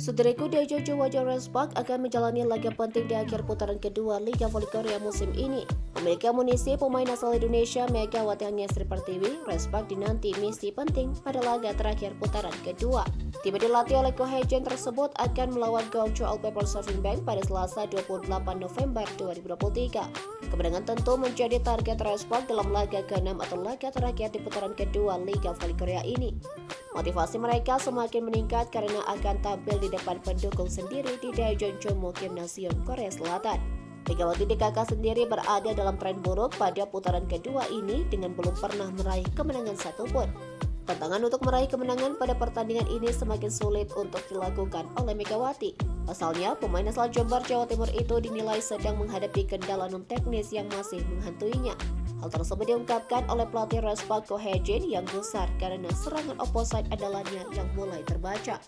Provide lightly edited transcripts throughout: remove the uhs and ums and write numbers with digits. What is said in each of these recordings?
Saudaraku, Daejeon Waja Respak akan menjalani laga penting di akhir putaran kedua Liga Voli Korea musim ini. Memiliki amunisi pemain asal Indonesia Megawati Angestri Pertiwi, Respak dinanti misi penting pada laga terakhir putaran kedua. Tim yang dilatih oleh Ko Hae-jin tersebut akan melawan Gwangju All People's Surfing Bank pada Selasa 28 November 2023. Kemenangan tentu menjadi target Respak dalam laga ke-6 atau laga terakhir di putaran kedua Liga Voli Korea ini. Motivasi mereka semakin meningkat karena akan tampil di depan pendukung sendiri di Daejeon Gymnasium Korea Selatan. Megawati DKK sendiri berada dalam tren buruk pada putaran kedua ini dengan belum pernah meraih kemenangan satupun. Tantangan untuk meraih kemenangan pada pertandingan ini semakin sulit untuk dilakukan oleh Megawati. Pasalnya, pemain asal Jombor, Jawa Timur itu dinilai sedang menghadapi kendala non teknis yang masih menghantuinya. Hal tersebut diungkapkan oleh pelatih Respak Ko Hae-jin yang gusar karena serangan opposite andalannya yang mulai terbaca.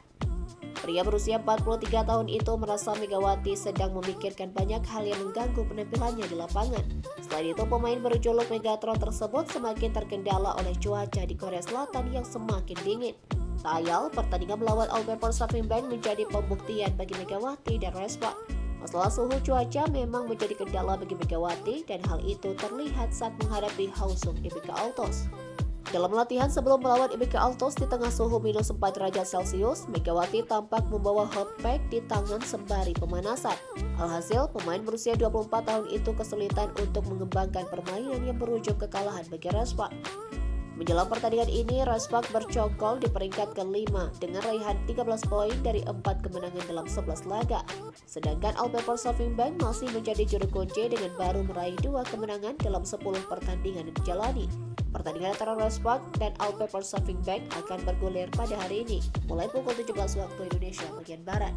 Pria berusia 43 tahun itu merasa Megawati sedang memikirkan banyak hal yang mengganggu penampilannya di lapangan. Selain itu, pemain berjuluk Megatron tersebut semakin terkendala oleh cuaca di Korea Selatan yang semakin dingin. Tak ayal, pertandingan melawan All People's Surfing Bank menjadi pembuktian bagi Megawati dan Respak. Masalah suhu cuaca memang menjadi kendala bagi Megawati dan hal itu terlihat saat menghadapi Hwasong IBK Altos. Dalam latihan sebelum melawan IBK Altos di tengah suhu minus 4 derajat Celcius, Megawati tampak membawa hot pack di tangan sembari pemanasan. Alhasil, pemain berusia 24 tahun itu kesulitan untuk mengembangkan permainan yang berujung kekalahan bagi Respak. Menjelang pertandingan ini, Respak bercokol di peringkat ke-5 dengan raihan 13 poin dari 4 kemenangan dalam 11 laga. Sedangkan All People's Surfing Bank masih menjadi juru kunci dengan baru meraih 2 kemenangan dalam 10 pertandingan yang dijalani. Pertandingan antara Respak dan All People's Surfing Bank akan bergulir pada hari ini, mulai pukul 17 waktu Indonesia bagian Barat.